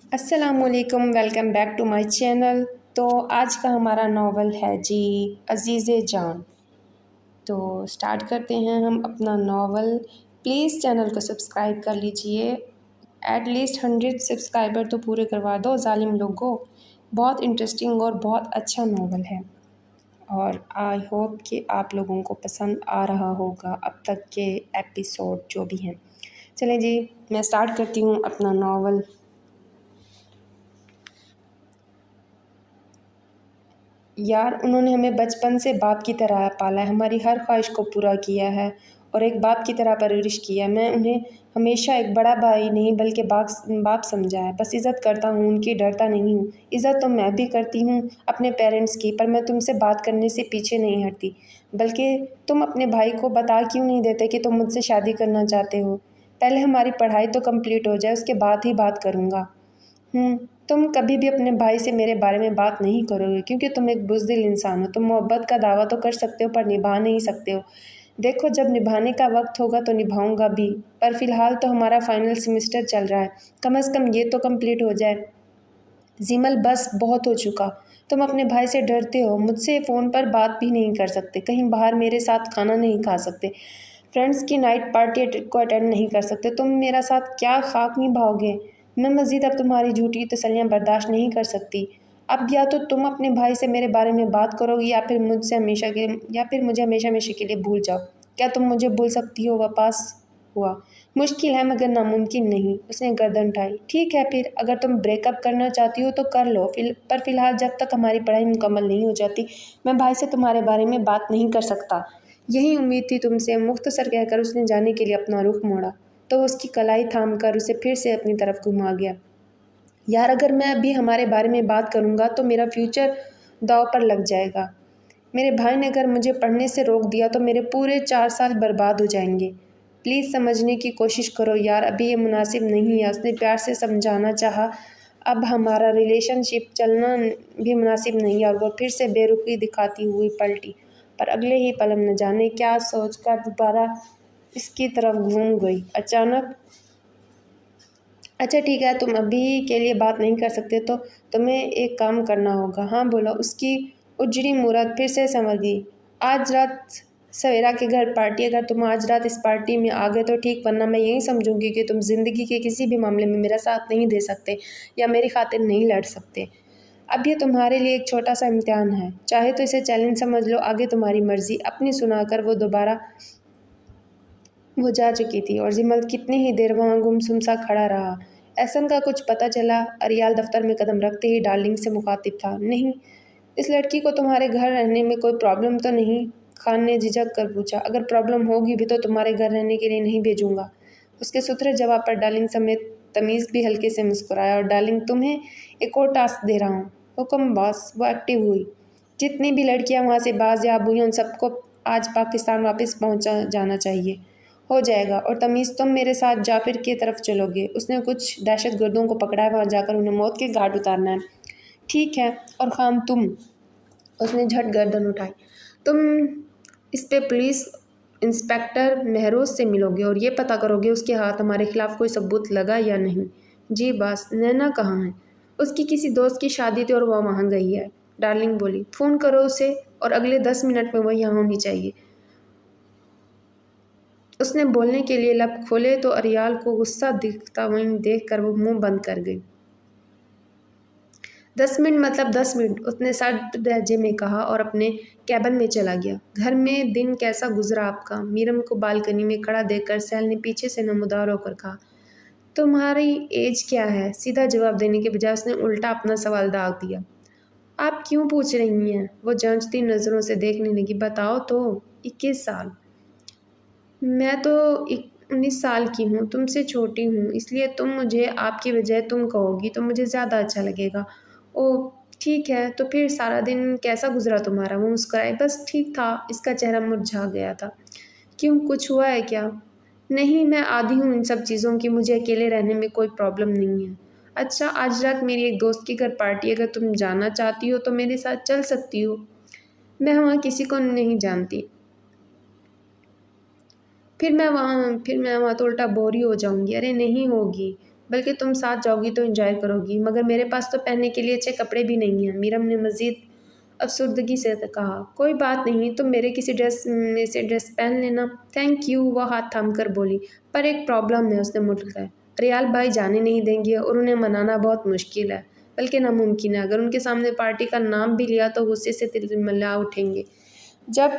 अस्सलामुअलैकुम, welcome back to my channel. तो आज का हमारा नावल है जी अज़ीज़े जान। तो स्टार्ट करते हैं हम अपना नावल। प्लीज़ चैनल को सब्सक्राइब कर लीजिए। एटलीस्ट 100 सब्सक्राइबर तो पूरे करवा दो जालिम लोगों। बहुत इंटरेस्टिंग और बहुत अच्छा नावल है और आई होप कि आप लोगों को पसंद आ रहा होगा अब तक के एपिसोड जो भी हैं। चलें जी, मैं स्टार्ट करती हूँ अपना नावल। यार, उन्होंने हमें बचपन से बाप की तरह पाला है, हमारी हर ख्वाहिश को पूरा किया है और एक बाप की तरह परवरिश की है। मैं उन्हें हमेशा एक बड़ा भाई नहीं बल्कि बाप समझा है। बस इज़्ज़त करता हूँ उनकी, डरता नहीं हूँ। इज़्ज़त तो मैं भी करती हूँ अपने पेरेंट्स की, पर मैं तुमसे बात करने से पीछे नहीं हटती। बल्कि तुम अपने भाई को बता क्यों नहीं देते कि तुम मुझसे शादी करना चाहते हो? पहले हमारी पढ़ाई तो कंप्लीट हो जाए, उसके बाद ही बात करूँगा। तुम कभी भी अपने भाई से मेरे बारे में बात नहीं करोगे क्योंकि तुम एक बुज़दिल इंसान हो। तुम मोहब्बत का दावा तो कर सकते हो पर निभा नहीं सकते हो। देखो, जब निभाने का वक्त होगा तो निभाऊंगा भी, पर फ़िलहाल तो हमारा फाइनल सेमेस्टर चल रहा है। कम से कम ये तो कंप्लीट हो जाए। जिमल, बस बहुत हो चुका। तुम अपने भाई से डरते हो, मुझसे फ़ोन पर बात भी नहीं कर सकते, कहीं बाहर मेरे साथ खाना नहीं खा सकते, फ्रेंड्स की नाइट पार्टी को अटेंड नहीं कर सकते। तुम मेरा साथ क्या खाक निभाओगे? मैं मज़ीद अब तुम्हारी झूठी तसल्लियाँ बर्दाश्त नहीं कर सकती। अब या तो तुम अपने भाई से मेरे बारे में बात करोगी या फिर मुझे हमेशा हमेशा के लिए भूल जाओ। क्या तुम मुझे भूल सकती हो? वापस हुआ। मुश्किल है मगर नामुमकिन नहीं। उसने गर्दन उठाई। ठीक है फिर, अगर तुम ब्रेकअप करना चाहती हो तो कर लो, पर फिलहाल जब तक हमारी पढ़ाई मुकम्मल नहीं हो जाती मैं भाई से तुम्हारे बारे में बात नहीं कर सकता। यही उम्मीद थी तुमसे, मुख्तसर कहकर उसने जाने के लिए अपना रुख मोड़ा तो उसकी कलाई थाम कर उसे फिर से अपनी तरफ घुमा गया। यार, अगर मैं अभी हमारे बारे में बात करूँगा तो मेरा फ्यूचर दांव पर लग जाएगा। मेरे भाई ने अगर मुझे पढ़ने से रोक दिया तो मेरे पूरे 4 साल बर्बाद हो जाएंगे। प्लीज़ समझने की कोशिश करो यार, अभी ये मुनासिब नहीं है। उसने प्यार से समझाना चाहा। अब हमारा रिलेशनशिप चलना भी मुनासिब नहीं है और वो फिर से बेरुखी दिखाती हुई पलटी, पर अगले ही पल न जाने क्या सोचकर दोबारा इसकी तरफ घूम गई। अचानक, अच्छा ठीक है, तुम अभी के लिए बात नहीं कर सकते तो तुम्हें एक काम करना होगा। हाँ बोलो। उसकी उजड़ी मूरत फिर से संवर गई। आज रात सवेरा के घर पार्टी, अगर तुम आज रात इस पार्टी में आ गए तो ठीक, वरना मैं यही समझूंगी कि तुम ज़िंदगी के किसी भी मामले में मेरा साथ नहीं दे सकते या मेरी खातिर नहीं लड़ सकते। अब ये तुम्हारे लिए एक छोटा सा इम्तिहान है, चाहे तो इसे चैलेंज समझ लो, आगे तुम्हारी मर्जी। अपनी सुनाकर वो जा चुकी थी और जिमल कितनी ही देर वहाँ गुमसुम सा खड़ा रहा। एहसन का कुछ पता चला? अरियाल दफ्तर में कदम रखते ही डार्लिंग से मुखातिब था। नहीं, इस लड़की को तुम्हारे घर रहने में कोई प्रॉब्लम तो नहीं? खान ने झिझक कर पूछा। अगर प्रॉब्लम होगी भी तो तुम्हारे घर रहने के लिए नहीं भेजूंगा। उसके सुथरे जवाब पर डार्लिंग समेत तमीज़ भी हल्के से मुस्कुराया। और डार्लिंग, तुम्हें एक और टास्क दे रहा हूँ। हुक्म बॉस। वो एक्टिव हुई। जितनी भी लड़कियां वहाँ से बाजियाब हुई उन सबको आज पाकिस्तान वापस पहुँचा जाना चाहिए। हो जाएगा। और तमीज़, तुम मेरे साथ जाफिर की तरफ चलोगे। उसने कुछ दहशतगर्दों को पकड़ा है, वहाँ जाकर उन्हें मौत के घाट उतारना है। ठीक है। और खान तुम? उसने झट गर्दन उठाई। तुम इस पे पुलिस इंस्पेक्टर महरोज से मिलोगे और ये पता करोगे उसके हाथ हमारे खिलाफ कोई सबूत लगा या नहीं। जी बस। नैना कहाँ है? उसकी किसी दोस्त की शादी थी और वह वहाँ गई है। डार्लिंग बोली। फ़ोन करो उसे और अगले 10 मिनट में वह यहाँ होनी चाहिए। उसने बोलने के लिए लब खोले तो अरियाल को गुस्सा दिखता वहीं देखकर वो मुंह बंद कर गई। 10 मिनट मतलब 10 मिनट, उसने सख्त लहजे में कहा और अपने कैबिन में चला गया। घर में दिन कैसा गुजरा आपका? मीरम को बालकनी में खड़ा देखकर सैल ने पीछे से नमूदार होकर कहा। तुम्हारी एज क्या है? सीधा जवाब देने के बजाय उसने उल्टा अपना सवाल दाग दिया। आप क्यों पूछ रही हैं? वो जांचती नज़रों से देखने लगी। बताओ तो। 21 साल। मैं तो 19 साल की हूँ, तुमसे छोटी हूँ, इसलिए तुम मुझे आपकी बजाय तुम कहोगी तो मुझे ज़्यादा अच्छा लगेगा। ओह ठीक है, तो फिर सारा दिन कैसा गुजरा तुम्हारा? वो मुस्कुराई। बस ठीक था। इसका चेहरा मुरझा गया था। क्यों, कुछ हुआ है क्या? नहीं, मैं आदी हूँ इन सब चीज़ों की, मुझे अकेले रहने में कोई प्रॉब्लम नहीं है। अच्छा, आज रात मेरी एक दोस्त की घर पार्टी, अगर तुम जाना चाहती हो तो मेरे साथ चल सकती हो। मैं वहाँ किसी को नहीं जानती। फिर मैं वहाँ तो उल्टा बोरी हो जाऊंगी। अरे नहीं होगी, बल्कि तुम साथ जाओगी तो एंजॉय करोगी, मगर मेरे पास तो पहनने के लिए अच्छे कपड़े भी नहीं हैं। मीरम ने मज़ीद अफसुर्दगी से कहा। कोई बात नहीं, तुम मेरे किसी ड्रेस में से ड्रेस पहन लेना। थैंक यू, वह हाथ थाम कर बोली। पर एक प्रॉब्लम है, उसने मुड़कर। रियाल भाई जाने नहीं देंगे और उन्हें मनाना बहुत मुश्किल है, बल्कि नामुमकिन है। अगर उनके सामने पार्टी का नाम भी लिया तो गुस्से से तिलमिला उठेंगे। जब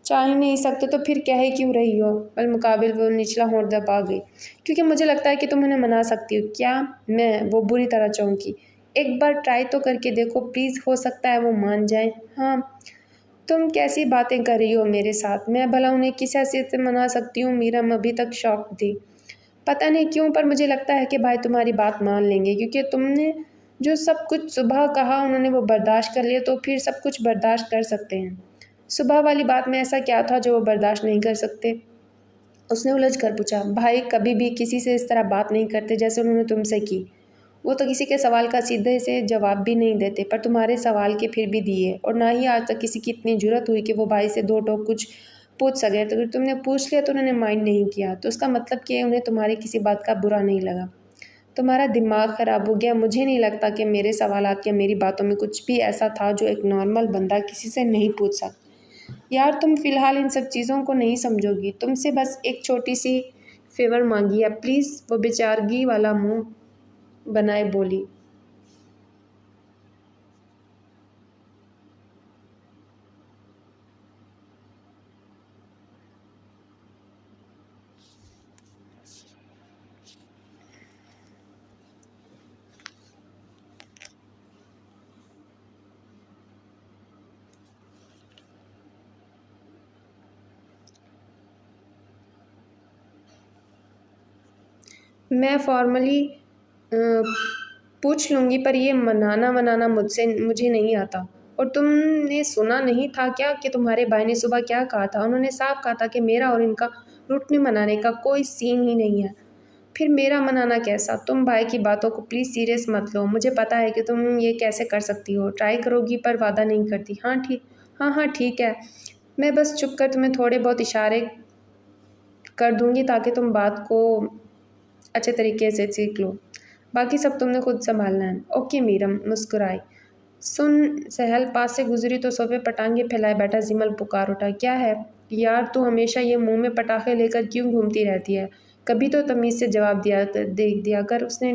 चाह ही नहीं सकते तो फिर कह ही क्यों रही हो? मुकाबिल वो निचला होंठ दबा गई। क्योंकि मुझे लगता है कि तुम उन्हें मना सकती हो। क्या? मैं? वो बुरी तरह चौंकी। एक बार ट्राई तो करके देखो प्लीज़, हो सकता है वो मान जाए। हाँ, तुम कैसी बातें कर रही हो मेरे साथ? मैं भला उन्हें किस हैसियत से मना सकती हूँ? मीरा अभी तक शॉक्ड थी। पता नहीं क्यों, पर मुझे लगता है कि भाई तुम्हारी बात मान लेंगे, क्योंकि तुमने जो सब कुछ सुबह कहा उन्होंने वो बर्दाश्त कर लिया, तो फिर सब कुछ बर्दाश्त कर सकते हैं। सुबह वाली बात में ऐसा क्या था जो वो बर्दाश्त नहीं कर सकते? उसने उलझ कर पूछा। भाई कभी भी किसी से इस तरह बात नहीं करते जैसे उन्होंने तुमसे की। वो तो किसी के सवाल का सीधे से जवाब भी नहीं देते, पर तुम्हारे सवाल के फिर भी दिए, और ना ही आज तक किसी की इतनी जुर्रत हुई कि वो भाई से दो टोक कुछ पूछ सके। तो अगर तुमने पूछ लिया तो उन्होंने माइंड नहीं किया, तो उसका मतलब कि उन्हें तुम्हारी किसी बात का बुरा नहीं लगा। तुम्हारा दिमाग ख़राब हो गया। मुझे नहीं लगता कि मेरे सवालात या मेरी बातों में कुछ भी ऐसा था जो एक नॉर्मल बंदा किसी से नहीं पूछ सकता। यार तुम फ़िलहाल इन सब चीज़ों को नहीं समझोगी। तुमसे बस एक छोटी सी फ़ेवर मांगी है प्लीज़। वो बेचारगी वाला मुंह बनाए बोली। मैं फॉर्मली पूछ लूँगी, पर ये मनाना वनाना मुझे नहीं आता। और तुमने सुना नहीं था क्या कि तुम्हारे भाई ने सुबह क्या कहा था? उन्होंने साफ कहा था कि मेरा और इनका रुकने मनाने का कोई सीन ही नहीं है। फिर मेरा मनाना कैसा? तुम भाई की बातों को प्लीज़ सीरियस मत लो। मुझे पता है कि तुम ये कैसे कर सकती हो। ट्राई करोगी, पर वादा नहीं करती। हाँ हाँ ठीक है। मैं बस चुप कर तुम्हें थोड़े बहुत इशारे कर दूंगी ताकि तुम बात को अच्छे तरीके से सीख लो। बाकी सब तुमने खुद संभालना है। ओके मीरम मुस्कुराई। सुन सहल पास से गुजरी तो सोफे पर टांगे फैलाए बैठा जिमल पुकार उठा। क्या है? यार तू हमेशा ये मुंह में पटाखे लेकर क्यों घूमती रहती है? कभी तो तमीज़ से जवाब देख दिया कर। उसने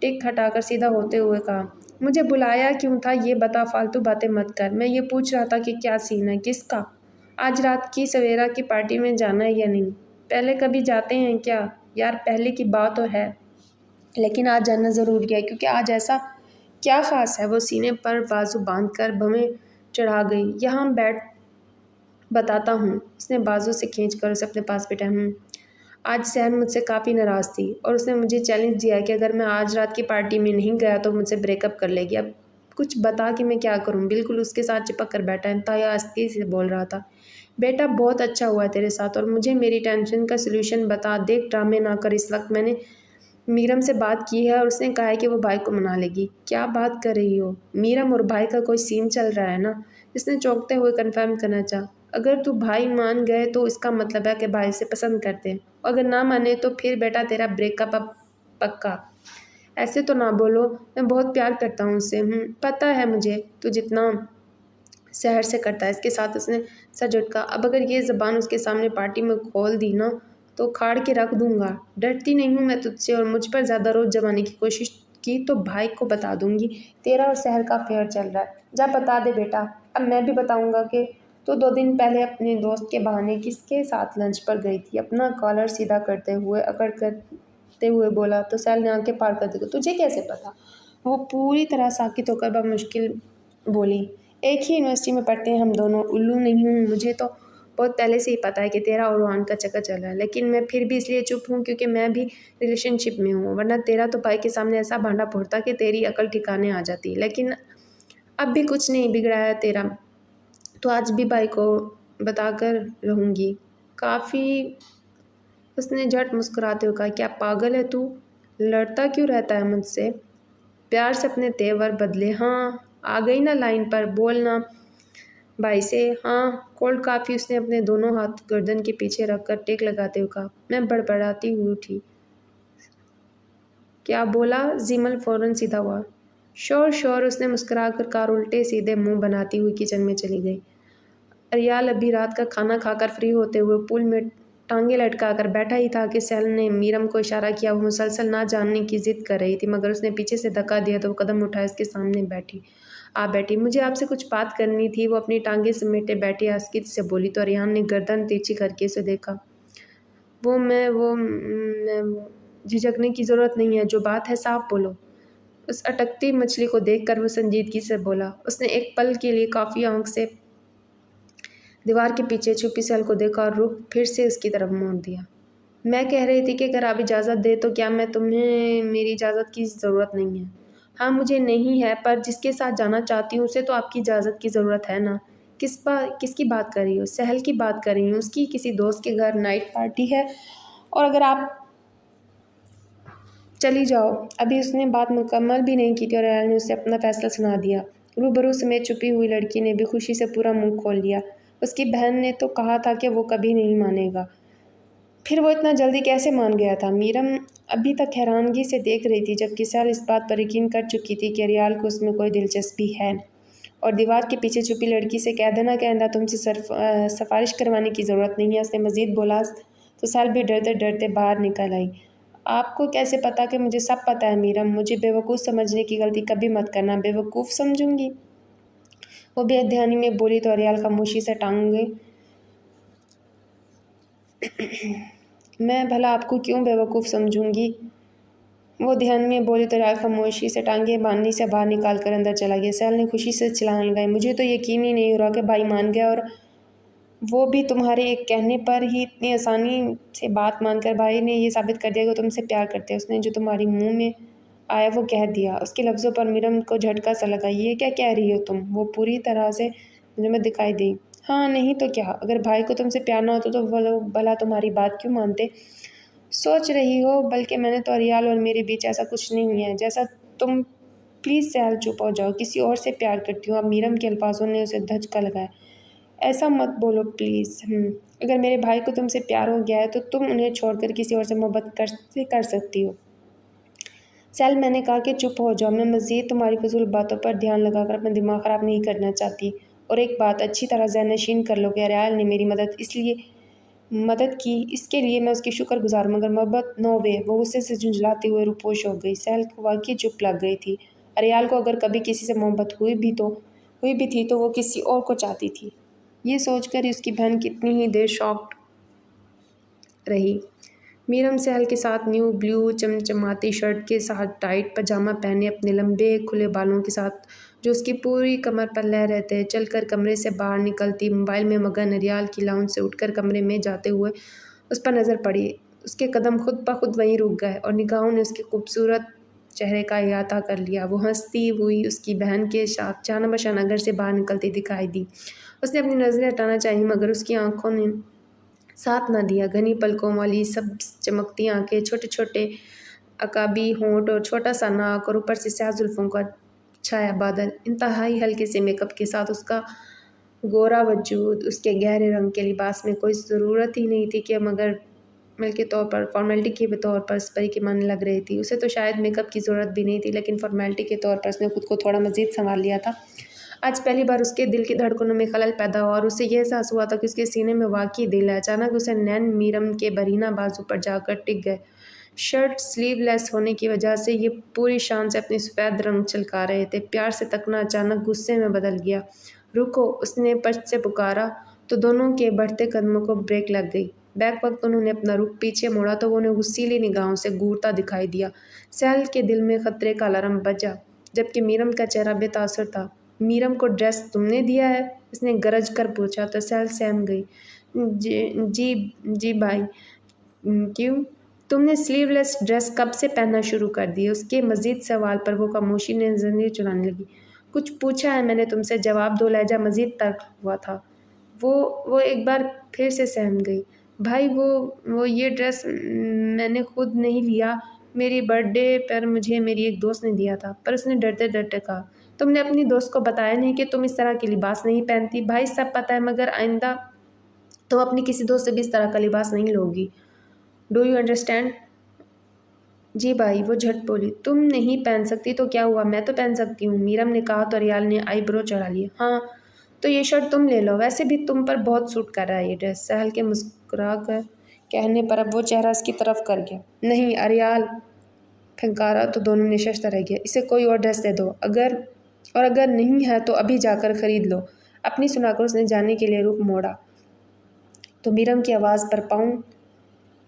टिक हटाकर सीधा होते हुए कहा। मुझे बुलाया क्यों था ये बता, फालतू बातें मत कर। मैं ये पूछ रहा था कि क्या सीन है। किसका? आज रात की सवेरा की पार्टी में जाना है या नहीं? पहले कभी जाते हैं क्या? यार पहले की बात तो है, लेकिन आज जानना ज़रूरी है, क्योंकि आज ऐसा क्या ख़ास है? वो सीने पर बाजू बांधकर भवें चढ़ा गई। यहाँ बैठ बताता हूँ। उसने बाजू से खींचकर उसे अपने पास बिठाया। आज सहन मुझसे काफ़ी नाराज़ थी और उसने मुझे चैलेंज दिया कि अगर मैं आज रात की पार्टी में नहीं गया तो मुझसे ब्रेकअप कर लेगी। अब कुछ बता कि मैं क्या करूँ? बिल्कुल उसके साथ चिपक कर बैठा इंतहा अस्ती से बोल रहा था। बेटा बहुत अच्छा हुआ तेरे साथ, और मुझे मेरी टेंशन का सलूशन बता। देख ड्रामे ना कर। इस वक्त मैंने मीरम से बात की है और उसने कहा है कि वो भाई को मना लेगी। क्या बात कर रही हो? मीरम और भाई का कोई सीन चल रहा है ना? इसने चौंकते हुए कन्फर्म करना चाहा। अगर तू भाई मान गए तो इसका मतलब है कि भाई से पसंद करते हैं, और अगर ना माने तो फिर बेटा तेरा ब्रेकअप अब पक्का। ऐसे तो ना बोलो, मैं बहुत प्यार करता हूँ उससे। पता है मुझे, तू जितना शहर से करता है। इसके साथ उसने सर झटका। अब अगर ये ज़बान उसके सामने पार्टी में खोल दी ना तो उखाड़ के रख दूंगा। डरती नहीं हूँ मैं तुझसे, और मुझ पर ज़्यादा रोज़ जमाने की कोशिश की तो भाई को बता दूंगी तेरा और शहर का अफेयर चल रहा है। जा बता दे बेटा। अब मैं भी बताऊंगा कि तो 2 दिन पहले अपने दोस्त के बहाने किसके साथ लंच पर गई थी। अपना कॉलर सीधा करते हुए बोला तो सैल ने आंखें पार कर दी। तुझे कैसे पता? वो पूरी तरह साकित होकर बमुश्किल बोली। एक ही यूनिवर्सिटी में पढ़ते हैं हम दोनों। उल्लू नहीं हूँ, मुझे तो बहुत पहले से ही पता है कि तेरा और रोहन का चक्कर चल रहा है, लेकिन मैं फिर भी इसलिए चुप हूँ क्योंकि मैं भी रिलेशनशिप में हूँ। वरना तेरा तो भाई के सामने ऐसा भांडा फोड़ता कि तेरी अकल ठिकाने आ जाती। लेकिन अब भी कुछ नहीं बिगड़ा है तेरा, तो आज भी भाई को बताकर रहूँगी। काफ़ी। उसने झट मुस्कुराते हुए कहा। क्या पागल है तू? लड़ता क्यों रहता है मुझसे? प्यार से अपने तेवर बदले। हाँ आ गई ना लाइन पर, बोलना भाई से। हाँ। कोल्ड काफ़ी। उसने अपने दोनों हाथ गर्दन के पीछे रखकर टेक लगाते हुए कहा। मैं बड़बड़ाती हुई उठी। क्या बोला? जीमल फ़ौरन सीधा हुआ। श्योर श्योर, उसने मुस्कुराकर कार उल्टे सीधे मुंह बनाती हुई किचन में चली गई। अरियाल अभी रात का खाना खाकर फ्री होते हुए पूल में टांगे लटकाकर बैठा ही था कि सैल ने मीरम को इशारा किया। वो मुसलसल ना जानने की जिद कर रही थी, मगर उसने पीछे से धक्का दिया तो वो कदम उठाए उसके सामने बैठी। मुझे आपसे कुछ बात करनी थी। वो अपनी टांगे समेटे बैठी आस्कित से बोली तो अरियान ने गर्दन तिरछी करके उसे देखा। मैं झिझकने की ज़रूरत नहीं है, जो बात है साफ बोलो। उस अटकती मछली को देखकर वो संजीदगी से बोला। उसने एक पल के लिए काफ़ी आंख से दीवार के पीछे छुपी सैल को देखा और रुख फिर से उसकी तरफ मोड़ दिया। मैं कह रही थी कि अगर आप इजाज़त दे तो क्या मैं तुम्हें मेरी इजाज़त की ज़रूरत नहीं है? हाँ, मुझे नहीं है, पर जिसके साथ जाना चाहती हूँ उसे तो आपकी इजाज़त की ज़रूरत है ना। किसकी बात कर रही हो? सहल की बात कर रही हूँ। उसकी किसी दोस्त के घर नाइट पार्टी है और अगर आप चली जाओ। अभी उसने बात मुकम्मल भी नहीं की थी और अयाल ने उसे अपना फैसला सुना दिया। रूबरू समेत छुपी हुई लड़की ने भी खुशी से पूरा मुंह खोल लिया। उसकी बहन ने तो कहा था कि वो कभी नहीं मानेगा, फिर वो इतना जल्दी कैसे मान गया था? मीरम अभी तक हैरानगी से देख रही थी, जबकि सैल इस बात पर यकीन कर चुकी थी कि अरियाल को उसमें कोई दिलचस्पी है। और दीवार के पीछे छुपी लड़की से कह देना कि आइंदा तुमसे सिफारिश करवाने की ज़रूरत नहीं है, उसने मज़ीद बोला तो सैल भी डरते डरते बाहर निकल आई। आपको कैसे पता? कि मुझे सब पता है मीरम, मुझे बेवकूफ़ समझने की गलती कभी मत करना। बेवकूफ़ समझूंगी? वो बेध्यानी में बोली तो अरियाल खामोशी से टांगे मैं भला आपको क्यों बेवकूफ़ समझूंगी? वो ध्यान में बोली तो अरियाल खामोशी से टांगे बांधने से बाहर निकाल कर अंदर चला गया। सैल ने खुशी से चिल्लाने लगाई। मुझे तो यकीन ही नहीं हो रहा कि भाई मान गया, और वो भी तुम्हारे एक कहने पर ही। इतनी आसानी से बात मानकर भाई ने ये साबित कर दिया कि तुमसे प्यार करते हैं। उसने जो तुम्हारी मुंह में आया वो कह दिया। उसके लफ्ज़ों पर मीरम को झटका सा लगा। ये क्या कह रही हो तुम? वो पूरी तरह से मुझे दिखाई दी। हाँ, नहीं तो क्या? अगर भाई को तुमसे प्यार ना होता तो भला तुम्हारी बात क्यों मानते? सोच रही हो? बल्कि मैंने तो अरियाल और मेरे बीच ऐसा कुछ नहीं है जैसा तुम। प्लीज़ सैल, चुप हो जाओ। किसी और से प्यार करती हूँ। अब मीरम के अल्फाजों ने उसे धचका लगाया। ऐसा मत बोलो प्लीज़। अगर मेरे भाई को तुमसे प्यार हो गया है तो तुम उन्हें छोड़कर किसी और से मोहब्बत कर सकती हो। सैल, मैंने कहा कि चुप हो जाओ। मैं मज़ीद तुम्हारी फजूल बातों पर ध्यान लगाकर अपना दिमाग ख़राब नहीं करना चाहती। और एक बात अच्छी तरह ज़हननशीन कर लो कि अरियाल ने मेरी मदद की, इसके लिए मैं उसकी शुक्रगुज़ार, मगर मोहब्बत नो वे। वो गुस्से से झुंझलाते हुए रूपोश हो गई। सैल को वाकई चुप लग गई थी। अरियाल को अगर कभी किसी से मोहब्बत हुई भी थी तो वो किसी और को चाहती थी। ये सोचकर उसकी बहन कितनी ही देर शॉक्ड रही। मीरम सैल के साथ न्यू ब्लू चमचमाती शर्ट के साथ टाइट पजामा पहने अपने लंबे खुले बालों के साथ जो उसकी पूरी कमर पर लह रहे थे चलकर कमरे से बाहर निकलती, मोबाइल में मगन अरियाल की लाउंज से उठकर कमरे में जाते हुए उस पर नज़र पड़ी। उसके कदम खुद ब खुद वहीं रुक गए और निगाहों ने उसके खूबसूरत चेहरे का अहाता कर लिया। वो हंसती हुई उसकी बहन के साथ जाना बशाना घर से बाहर निकलती दिखाई दी। उसने अपनी नज़रें हटाना चाही, मगर उसकी आंखों ने साथ न दिया। घनी पलकों वाली सब चमकती आंखें, छोटे छोटे अकाबी होंठ और छोटा सा नाक और ऊपर से स्याह जुल्फ़ों का छाया बादल। इंतहाई हल्के से मेकअप के साथ उसका गोरा वजूद, उसके गहरे रंग के लिबास में कोई ज़रूरत ही नहीं थी कि मगर के तौर पर फॉर्मेलिटी के तौर पर इस परी की मानने लग रही थी। उसे तो शायद मेकअप की ज़रूरत भी नहीं थी, लेकिन फॉर्मेलिटी के तौर पर उसने खुद को थोड़ा मज़ीद संभाल लिया था। आज पहली बार उसके दिल की धड़कनों में खलल पैदा हुआ और उसे यह एहसास हुआ था कि उसके सीने में वाकई दिल है। अचानक उसे नैन मीरम के बरीना बाजू पर जाकर टिक गए। शर्ट स्लीवलेस होने की वजह से ये पूरी शान से अपने सफ़ेद रंग छलका रहे थे। प्यार से तकना अचानक गुस्से में बदल गया। रुको, उसने पश्च से पुकारा तो दोनों के बढ़ते कदमों को ब्रेक लग गई। बैक वक्त उन्होंने अपना रुख पीछे मोड़ा तो वो उन्हें गुस्सीली निगाहों से घूरता दिखाई दिया। सैल के दिल में खतरे का अलार्म बजा, जबकि मीरम का चेहरा बेतासर था। मीरम को ड्रेस तुमने दिया है? उसने गरज कर पूछा तो सैल सहम गई। जी भाई। क्यों? तुमने स्लीवलेस ड्रेस कब से पहनना शुरू कर दी? उसके मज़ीद सवाल पर वो खामोशी ने ज़ंजीर चुराने लगी। कुछ पूछा है मैंने तुमसे, जवाब दो। लहजा मज़ीद तल्ख़ हुआ था। वो एक बार फिर से सहम गई। भाई, वो ये ड्रेस मैंने खुद नहीं लिया। मेरी बर्थडे पर मुझे मेरी एक दोस्त ने दिया था। पर उसने डरते डरते कहा, तुमने अपनी दोस्त को बताया नहीं कि तुम इस तरह के लिबास नहीं पहनती? भाई, सब पता है, मगर आइंदा तो अपनी किसी दोस्त से भी इस तरह का लिबास नहीं लोगी। Do you understand? जी भाई, वो झट बोली। तुम नहीं पहन सकती तो क्या हुआ, मैं तो पहन सकती हूँ। मीरम ने कहा तो रियाल ने आईब्रो चढ़ा लिए। हाँ तो ये शर्ट तुम ले लो, वैसे भी तुम पर बहुत सूट कर रहा है ये ड्रेस। सहल के मुस्कुरा कर कहने पर अब वो चेहरा इसकी तरफ कर गया। नहीं अरियाल, फंकारा तो दोनों निशस्त रह गया। इसे कोई और ड्रेस दे दो, अगर नहीं है तो अभी जाकर खरीद लो। अपनी सुनाकर उसने जाने के लिए रुख मोड़ा तो मीरम की आवाज़ पर पाँव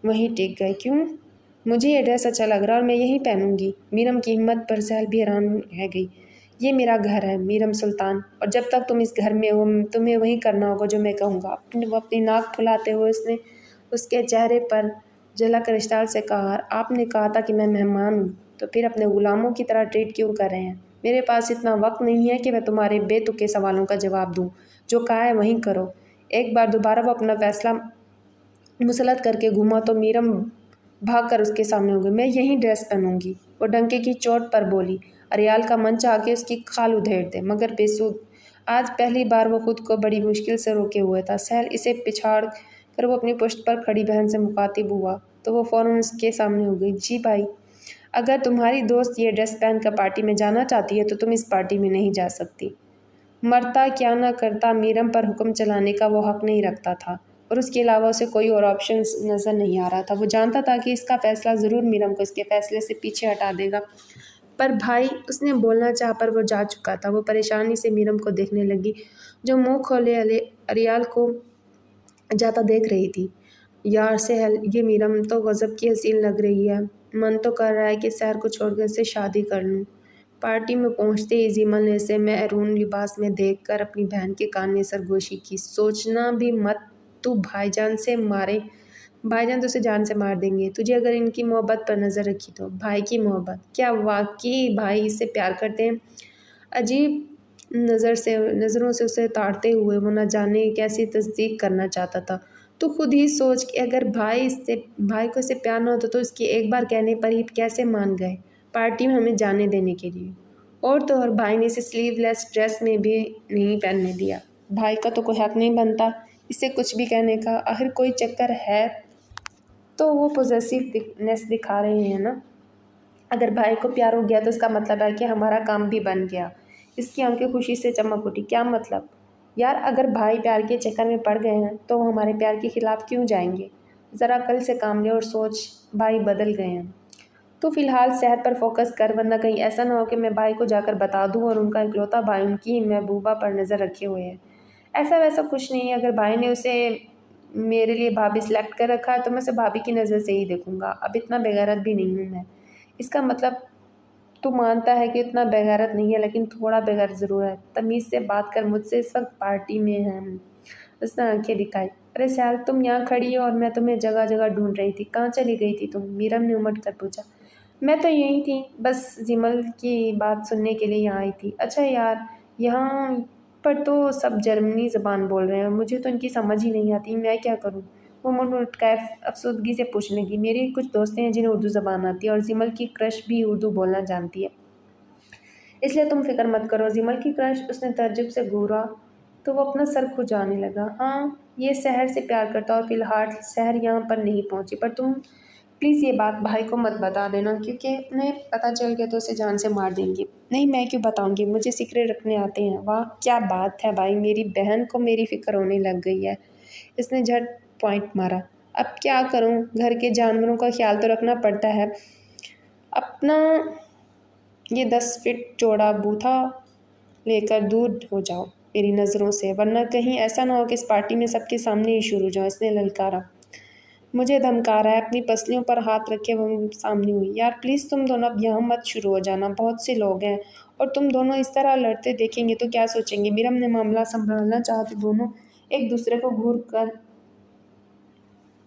वहीं टिक गए। क्यों? मुझे ये ड्रेस अच्छा लग रहा है और मैं यही पहनूंगी। मीरम की हिम्मत पर सहल भी हैरान रह गई। ये मेरा घर है मीरम सुल्तान, और जब तक तुम इस घर में हो तुम्हें वही करना होगा जो मैं कहूँगा। अपनी नाक फुलाते हुए उसने उसके चेहरे पर झलक रिश्ताल से कहा, आपने कहा था कि मैं मेहमान हूँ, तो फिर अपने गुलामों की तरह ट्रीट क्यों कर रहे हैं? मेरे पास इतना वक्त नहीं है कि मैं तुम्हारे बेतुके सवालों का जवाब दूँ। जो कहा है वहीं करो। एक बार दोबारा वो अपना फैसला मुसलत करके घूमा तो मीरम भाग कर उसके सामने हो गई। मैं यही ड्रेस पहनूंगी, वो डंके की चोट पर बोली। अरियाल का मन चाह के उसकी खाल उधेड़ दे, मगर बेसुध। आज पहली बार वो खुद को बड़ी मुश्किल से रोके हुए था। सहल इसे पिछाड़ कर वो अपनी पुश्त पर खड़ी बहन से मुखातिब हुआ तो वो फौरन उसके सामने हो गई। जी भाई, अगर तुम्हारी दोस्त ये ड्रेस पहन कर पार्टी में जाना चाहती है तो तुम इस पार्टी में नहीं जा सकती। मरता क्या ना करता, मीरम पर हुक्म चलाने का वो हक नहीं रखता था, और उसके अलावा उसे कोई और ऑप्शन नज़र नहीं आ रहा था। वो जानता था कि इसका फैसला ज़रूर मीरम को इसके फैसले से पीछे हटा देगा, पर भाई, उसने बोलना चाह पर वो जा चुका था। वो परेशानी से मीरम को देखने लगी, जो मुंह खोले अरियाल को जाता देख रही थी। यार सहल, ये मीरम तो गज़ब की हसीन लग रही है। मन तो कर रहा है कि शहर को छोड़कर इससे शादी कर लूँ। पार्टी में पहुंचते ही जीमल ने इसे मैरून लिबास में देखकर अपनी बहन के कान में सरगोशी की। सोचना भी मत, तू भाईजान से मारे, भाईजान तो उसे जान से मार देंगे। तुझे अगर इनकी मोहब्बत पर नज़र रखी तो। भाई की मोहब्बत? क्या वाकई भाई इससे प्यार करते हैं? अजीब नज़रों से उसे ताड़ते हुए वो न जाने कैसी तस्दीक करना चाहता था। तो खुद ही सोच कि अगर भाई को इससे प्यार न होता तो इसके एक बार कहने पर ही कैसे मान गए पार्टी में हमें जाने देने के लिए। और तो और भाई ने इसे स्लीवलेस ड्रेस में भी नहीं पहनने दिया। भाई का तो कोई हक नहीं बनता इसे कुछ भी कहने का। आखिर कोई चक्कर है तो वो पॉजेसिवनेस दिखा रहे हैं ना। अगर भाई को प्यार हो गया तो इसका मतलब है कि हमारा काम भी बन गया। इसकी आंखें खुशी से चमक उठी। क्या मतलब? यार, अगर भाई प्यार के चक्कर में पड़ गए हैं तो वो हमारे प्यार के खिलाफ क्यों जाएंगे? ज़रा कल से काम ले और सोच, भाई बदल गए हैं। तो फिलहाल सेहत पर फोकस कर, वरना कहीं ऐसा ना हो कि मैं भाई को जाकर बता दूं और उनका इकलौता भाई उनकी महबूबा पर नज़र रखे हुए है। ऐसा वैसा कुछ नहीं है। अगर भाई ने उसे मेरे लिए भाभी सिलेक्ट कर रखा है तो मैं उसे भाभी की नज़र से ही देखूंगा। अब इतना बेगैरत भी नहीं हूँ मैं। इसका मतलब तू मानता है कि इतना बेगैरत नहीं है, लेकिन थोड़ा बेगैरत ज़रूर है। तमीज़ से बात कर मुझसे, इस वक्त पार्टी में हैं हम। उसने आंखें दिखाई। अरे सयाल, तुम यहाँ खड़ी हो और मैं तुम्हें जगह जगह ढूंढ रही थी। कहाँ चली गई थी तुम? मीरम ने उमड़ कर पूछा। मैं तो यहीं थी, बस जिमल की बात सुनने के लिए यहाँ आई थी। अच्छा यार, यहाँ पर तो सब जर्मनी ज़बान बोल रहे हैं, मुझे तो इनकी समझ ही नहीं आती, मैं क्या करूँ? वो मुड़ मुड़ कर अफसुदगी से पूछने लगी। मेरी कुछ दोस्तें हैं जिन्हें उर्दू ज़बान आती है, और जिमल की क्रश भी उर्दू बोलना जानती है, इसलिए तुम फिक्र मत करो। जिमल की क्रश? उसने तर्जुब से घूरा तो वो अपना सर खुजाने लगा। हाँ, ये शहर से प्यार करता और फिलहाल शहर यहाँ पर नहीं पहुँची, पर तुम प्लीज़ ये बात भाई को मत बता देना, क्योंकि उन्हें पता चल गया तो उसे जान से मार देंगे। नहीं, मैं क्यों बताऊंगी, मुझे सीक्रेट रखने आते हैं। वाह क्या बात है भाई, मेरी बहन को मेरी फिक्र होने लग गई है। इसने झट पॉइंट मारा। अब क्या करूं, घर के जानवरों का ख्याल तो रखना पड़ता है। अपना ये 10 फीट चौड़ा बूथा लेकर दूर हो जाओ मेरी नज़रों से, वरना कहीं ऐसा ना हो कि इस पार्टी में सबके सामने ही शुरू हो जाओ। इसने ललकारा। मुझे धमका रहा है? अपनी पसलियों पर हाथ रखे वो सामने हुई। यार प्लीज़, तुम दोनों अब यहाँ मत शुरू हो जाना, बहुत से लोग हैं, और तुम दोनों इस तरह लड़ते देखेंगे तो क्या सोचेंगे? मीरम ने मामला संभालना चाहा तो दोनों एक दूसरे को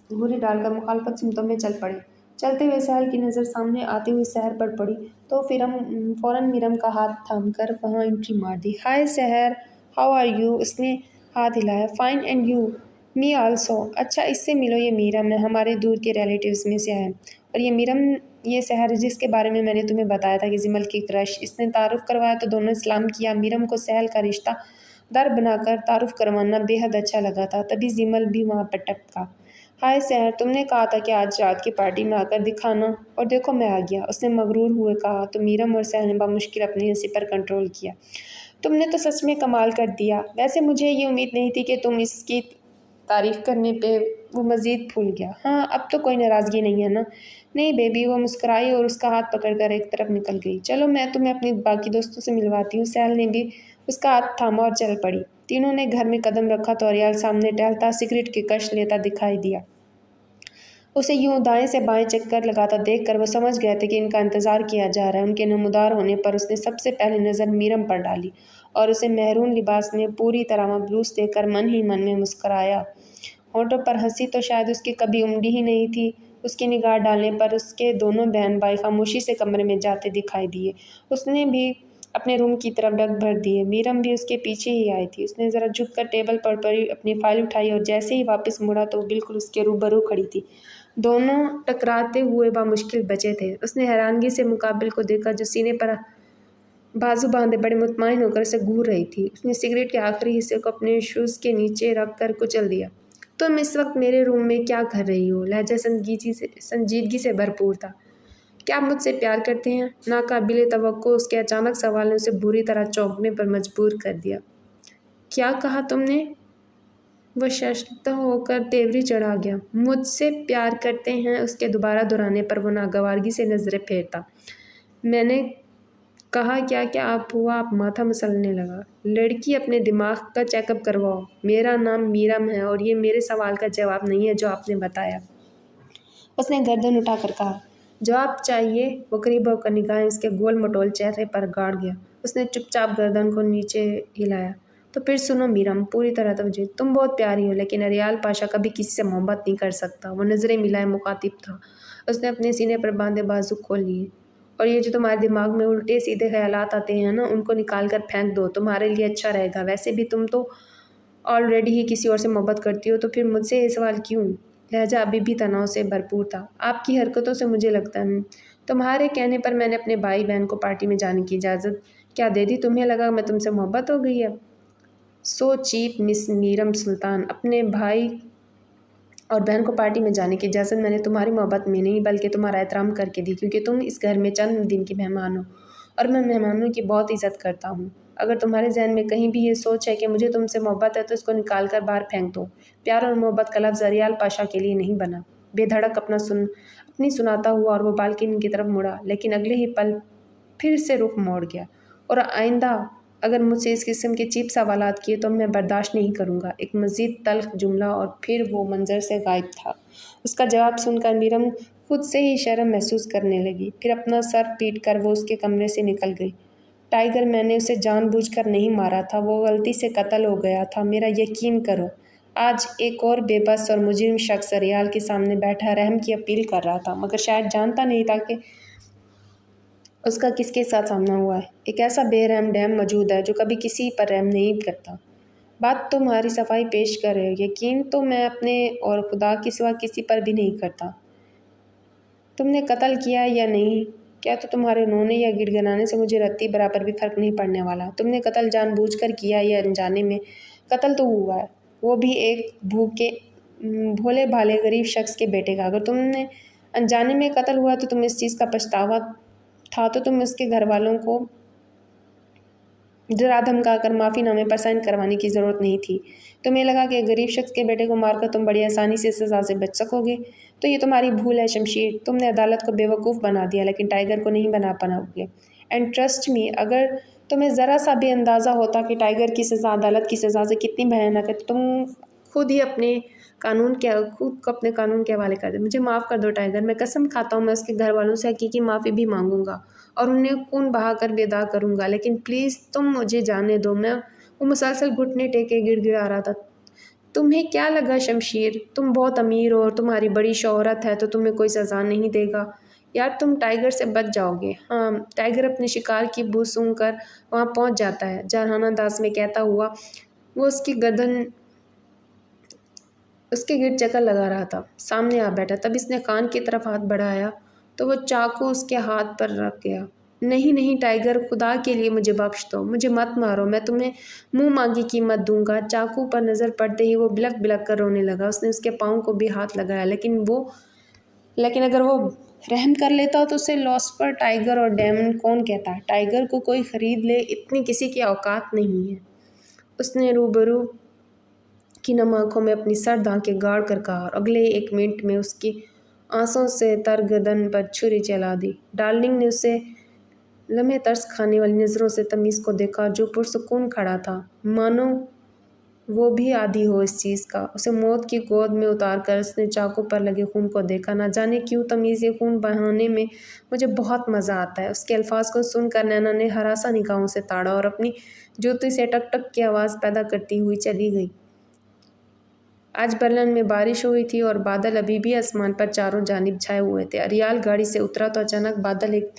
घूरी डालकर मुखालफत सिमतों में चल पड़े। चलते हुए सहल की नज़र सामने आते हुए शहर पर पड़ी तो फिर हम फ़ौरन मीरम का हाथ थामकर वहाँ एंट्री मार दी। हाय शहर, हाउ आर यू? उसने हाथ हिलाया। Fine, and you? Me also. अच्छा, इससे मिलो, ये मीरम है, हमारे दूर के रिलेटिव्स में से है। और ये मीरम, ये शहर जिसके बारे में मैंने तुम्हें बताया था कि जिमल की क्रश। इसने तारुफ करवाया तो दोनों सलाम किया। मीरम को सहल का रिश्ता दर बनाकर तारुफ करवाना बेहद अच्छा लगा था। तभी जिमल भी वहाँ पर टपका। हाय सहर, तुमने कहा था कि आज रात की पार्टी में आकर दिखाना, और देखो मैं आ गया, उसने मगरूर हुए कहा। तो मीरम और सहर ने बामुश्किल अपनी हंसी पर कंट्रोल किया। तुमने तो सच में कमाल कर दिया। वैसे मुझे ये उम्मीद नहीं थी कि तुम इसकी तारीफ करने पे वो मज़ीद फूल गया। हाँ, अब तो कोई नाराज़गी नहीं है ना? नहीं बेबी, वो मुस्कुराई और उसका हाथ पकड़कर एक तरफ निकल गई। चलो मैं तुम्हें अपनी बाकी दोस्तों से मिलवाती हूँ। सहल ने भी उसका हाथ थामा और चल पड़ी। तीनों ने घर में कदम रखा तो अरियाल सामने टहलता सिगरेट की कश लेता दिखाई दिया। उसे यूं दाएं से बाएं चक्कर लगाता देखकर वो समझ गए थे कि इनका इंतजार किया जा रहा है। उनके नमूदार होने पर उसने सबसे पहले नज़र मीरम पर डाली और उसे मेहरून लिबास में पूरी तरह मबलूस देखकर मन ही मन में मुस्कराया। होठों पर हंसी तो शायद उसकी कभी उमड़ी ही नहीं थी। उसकी निगाह डालने पर उसके दोनों बहन भाई खामोशी से कमरे में जाते दिखाई दिए। उसने भी अपने रूम की तरफ डग भर दिए। मीरम भी उसके पीछे ही आई थी। उसने ज़रा झुककर टेबल पर पड़ी अपनी फाइल उठाई और जैसे ही वापस मुड़ा तो वो बिल्कुल उसके रूबरू खड़ी थी। दोनों टकराते हुए बामुश्किल बचे थे। उसने हैरानगी से मुकाबिल को देखा जो सीने पर बाजू बांधे बड़े मुतमईन होकर उसे घूर रही थी। उसने सिगरेट के आखिरी हिस्से को अपने शूज़ के नीचे रख कर कुचल दिया। तुम इस वक्त मेरे रूम में क्या कर रही हो? लहजा संजीदगी से भरपूर था। क्या आप मुझसे प्यार करते हैं? नाकाबिले तवक्को उसके अचानक सवाल ने उसे बुरी तरह चौंकने पर मजबूर कर दिया। क्या कहा तुमने? वह शर्मिंदा होकर तेवरी चढ़ा गया। मुझसे प्यार करते हैं? उसके दोबारा दोहराने पर वो नागवारगी से नजरें फेरता। मैंने कहा क्या क्या आप हुआ? आप माथा मसलने लगा। लड़की, अपने दिमाग का चेकअप करवाओ। मेरा नाम मीरम है और ये मेरे सवाल का जवाब नहीं है जो आपने बताया। उसने गर्दन उठाकर कहा। जवाब चाहिए? वो करीब होकर निगाहें उसके गोल मटोल चेहरे पर गाड़ गया। उसने चुपचाप गर्दन को नीचे हिलाया। तो फिर सुनो मीरम, पूरी तरह तवज्जो। तुम बहुत प्यारी हो, लेकिन अरियाल पाशा कभी किसी से मोहब्बत नहीं कर सकता। वो नज़रें मिलाए मुखातिब था। उसने अपने सीने पर बांधे बाजू खोल लिए। और ये जो तुम्हारे दिमाग में उल्टे सीधे ख्यालात आते हैं ना, उनको निकाल कर फेंक दो, तुम्हारे लिए अच्छा रहेगा। वैसे भी तुम तो ऑलरेडी ही किसी और से मोहब्बत करती हो, तो फिर मुझसे ये सवाल क्यों? लहजा अभी भी तनाव से भरपूर था। आपकी हरकतों से मुझे लगता है तुम्हारे कहने पर मैंने अपने भाई बहन को पार्टी में जाने की इजाज़त क्या दे दी? तुम्हें लगा मैं तुमसे मोहब्बत हो गई है? सो चीप मिस मीरम सुल्तान। अपने भाई और बहन को पार्टी में जाने की इजाज़त मैंने तुम्हारी मोहब्बत में नहीं बल्कि तुम्हारा एहतराम करके दी, क्योंकि तुम इस घर में चंद दिन की मेहमान हो और मैं मेहमानों की बहुत इज़्ज़त करता हूँ। अगर तुम्हारे जहन में कहीं भी ये सोच है कि मुझे तुमसे मोहब्बत है तो इसको निकाल कर बाहर फेंक दो। प्यार और मोहब्बत का लफ्ज़ अरियाल पाशा के लिए नहीं बना। बेधड़क अपनी सुनाता हुआ और वो बालकनी की तरफ मुड़ा, लेकिन अगले ही पल फिर से रुख मोड़ गया। और आइंदा अगर मुझसे इस किस्म के चीप सवालात किए तो मैं बर्दाश्त नहीं करूँगा। एक मज़ीद तल्ख़ जुमला और फिर वो मंज़र से गायब था। उसका जवाब सुनकर मीरम खुद से ही शर्म महसूस करने लगी। फिर अपना सर पीट कर वो उसके कमरे से निकल गई। टाइगर, मैंने उसे जानबूझकर नहीं मारा था, वो गलती से कत्ल हो गया था, मेरा यकीन करो। आज एक और बेबस और मुजरिम शख्स अरियाल के सामने बैठा रहम की अपील कर रहा था, मगर शायद जानता नहीं था कि उसका किसके साथ सामना हुआ है। एक ऐसा बेरहम डैम मौजूद है जो कभी किसी पर रहम नहीं करता। बात तुम्हारी सफाई पेश कर रहे हो, यकीन तो मैं अपने और खुदा के सिवा किसी पर भी नहीं करता। तुमने कत्ल किया है या नहीं, क्या तो तुम्हारे रोने या गिड़गिड़ाने से मुझे रत्ती बराबर भी फर्क नहीं पड़ने वाला। तुमने कत्ल जानबूझकर किया या अनजाने में, कत्ल तो हुआ है, वो भी एक भोले भाले गरीब शख्स के बेटे का। अगर तुमने अनजाने में कत्ल हुआ तो तुम्हें इस चीज़ का पछतावा था तो तुम उसके घर वालों को डरा धमका कर माफ़ीनामे पर साइन करवाने की ज़रूरत नहीं थी। तुम्हें लगा कि गरीब शख्स के बेटे को मारकर तुम बड़ी आसानी से सज़ा से बच सकोगे, तो ये तुम्हारी भूल है शमशीर। तुमने अदालत को बेवकूफ़ बना दिया, लेकिन टाइगर को नहीं बना पाओगे। एंड ट्रस्ट मी, अगर तुम्हें ज़रा सा भी अंदाज़ा होता कि टाइगर की सज़ा अदालत की सज़ा से कितनी भयानक है, तुम खुद को अपने कानून के हवाले कर दे। मुझे माफ़ कर दो टाइगर, मैं कसम खाता हूँ मैं उसके घर वालों से हकीकी माफ़ी भी मांगूंगा और उन्हें खून बहाकर बेदाग करूंगा, लेकिन प्लीज़ तुम मुझे जाने दो। वो मुसलसल घुटने टेके गिड़गिड़ा रहा था। तुम्हें क्या लगा शमशीर, तुम बहुत अमीर हो और तुम्हारी बड़ी शोहरत है तो तुम्हें कोई सज़ा नहीं देगा यार, तुम टाइगर से बच जाओगे। हाँ, टाइगर अपने शिकार की बू सूंघ कर वहाँ पहुँच जाता है, जरहाना अंदाज में कहता हुआ वो उसके गिर्द चक्कर लगा रहा था। सामने आ बैठा। तब इसने कान की तरफ हाथ बढ़ाया तो वो चाकू उसके हाथ पर रख गया। नहीं नहीं टाइगर, खुदा के लिए मुझे बख्श दो, मुझे मत मारो, मैं तुम्हें मुंह मांगी कीमत दूंगा। चाकू पर नज़र पड़ते ही वो बिलक बिलक कर रोने लगा। उसने उसके पाँव को भी हाथ लगाया, लेकिन अगर वो रहम कर लेता तो उसे लॉस पर टाइगर और डेमन कौन कहता। टाइगर को कोई खरीद ले, इतनी किसी की औकात नहीं है। उसने रूबरू की नम आँखों में अपनी सर्द आंखें गाड़ कर कहा और अगले 1 मिनट में उसकी आंसुओं से तर गर्दन पर छुरी चला दी। डार्लिंग ने उसे लम्हे तरस खाने वाली नज़रों से तमीज़ को देखा जो पुरसुकून खड़ा था, मानो वो भी आदी हो इस चीज़ का। उसे मौत की गोद में उतार कर उसने चाकू पर लगे खून को देखा। ना जाने क्यों तमीज़ ये खून बहाने में मुझे बहुत मज़ा आता है। उसके अल्फाज को सुनकर नैना ने हरासा निगाहों से ताड़ा और अपनी जूती से टक टक की आवाज़ पैदा करती हुई चली गई। आज बर्लिन में बारिश हुई थी और बादल अभी भी आसमान पर चारों जानिब छाए हुए थे। अरियाल गाड़ी से उतरा तो अचानक बादल एक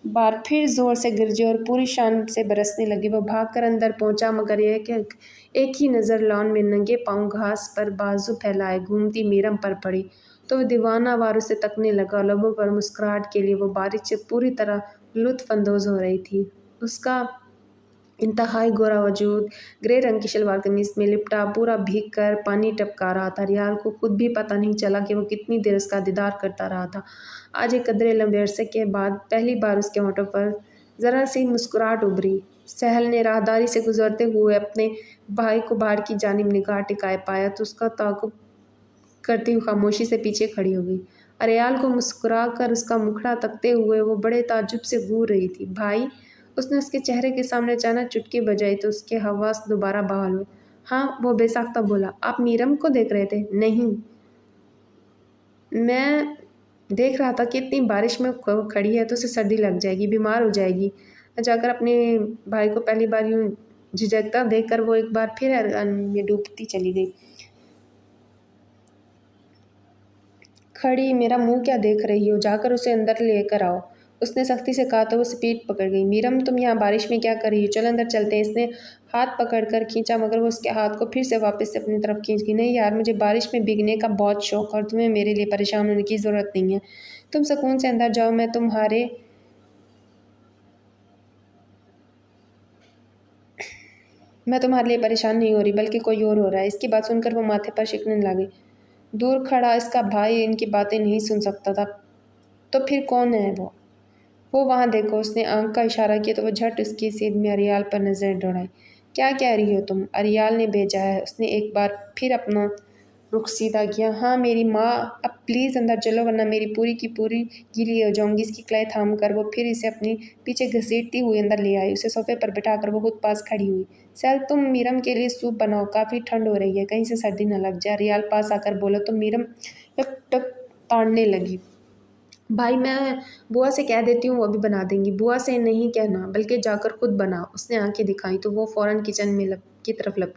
बार फिर जोर से गरजे और पूरी शान से बरसने लगे। वो भागकर अंदर पहुंचा, मगर एक ही नज़र लॉन में नंगे पांव घास पर बाजू फैलाए घूमती मीरम पर पड़ी तो वह दीवाना वार उसे तकने लगा। लबों पर मुस्कुराहट के लिए वो बारिश से पूरी तरह लुत्फानंदोज हो रही थी। उसका इंतहाई गोरा वजूद ग्रे रंग की शलवार कमीज में लिपटा पूरा भीग कर पानी टपका रहा था। रियाल को खुद भी पता नहीं चला कि वो कितनी देर उसका दीदार करता रहा था। आज एक कदरे लंबे अरसे के बाद पहली बार उसके होठों पर ज़रा सी मुस्कुराहट उभरी। सहल ने राहदारी से गुजरते हुए अपने भाई को बाहर की जानिब निगाह टिकाए पाया तो उसका ताकुब करती हुई खामोशी से पीछे खड़ी हो गई। अरियाल को मुस्कुरा कर उसका मुखड़ा तकते हुए वो बड़े ताज्जुब से घूर रही थी। भाई, उसने उसके चेहरे के सामने अचानक चुटकी बजाई तो उसके हवास दोबारा बहाल हुए। हाँ, वो बेसाख्ता बोला। आप मीरम को देख रहे थे? नहीं, मैं देख रहा था कि इतनी बारिश में खड़ी है तो उसे सर्दी लग जाएगी, बीमार हो जाएगी। जाकर अपने भाई को पहली बार यूं झिझकता देखकर वो एक बार फिर हैरान में डूबती चली गई। खड़ी, मेरा मुंह क्या देख रही हो? जाकर उसे अंदर लेकर आओ, उसने सख्ती से कहा तो वो पीठ पकड़ गई। मीरम, तुम यहाँ बारिश में क्या कर रही हो? चलो अंदर चलते हैं। इसने हाथ पकड़कर खींचा मगर वो उसके हाथ को फिर से वापस से अपनी तरफ खींच गई। नहीं यार, मुझे बारिश में भीगने का बहुत शौक और तुम्हें मेरे लिए परेशान होने की ज़रूरत नहीं है। तुम सुकून से अंदर जाओ, मैं तुम्हारे लिए परेशान नहीं हो रही, बल्कि कोई और हो रहा है। इसकी बात सुनकर वो माथे पर शिकने लगी। दूर खड़ा इसका भाई इनकी बातें नहीं सुन सकता था, तो फिर कौन है वो वहाँ देखो। उसने आंख का इशारा किया तो वो झट उसकी सीध में अरियाल पर नज़र दौड़ाई। क्या कह रही हो तुम? अरियाल ने भेजा है। उसने एक बार फिर अपना रुख सीधा किया। हाँ मेरी माँ, अब प्लीज़ अंदर चलो वरना मेरी पूरी की पूरी गीली हो जाऊंगी। इसकी कलाई थाम कर वो फिर इसे अपनी पीछे घसीटती हुई अंदर ले आई। उसे सोफे पर बिठाकर वो खुद पास खड़ी हुई। सैल, तुम मीरम के लिए सूप बनाओ, काफ़ी ठंड हो रही है, कहीं से सर्दी न लग जाए। अरियाल पास आकर बोला तो मीरम टक टक ताड़ने लगी। भाई, मैं बुआ से कह देती हूँ, वो भी बना देंगी। बुआ से नहीं कहना, बल्कि जाकर खुद बना। उसने आंखें दिखाई तो वो फौरन किचन में की तरफ लपकी।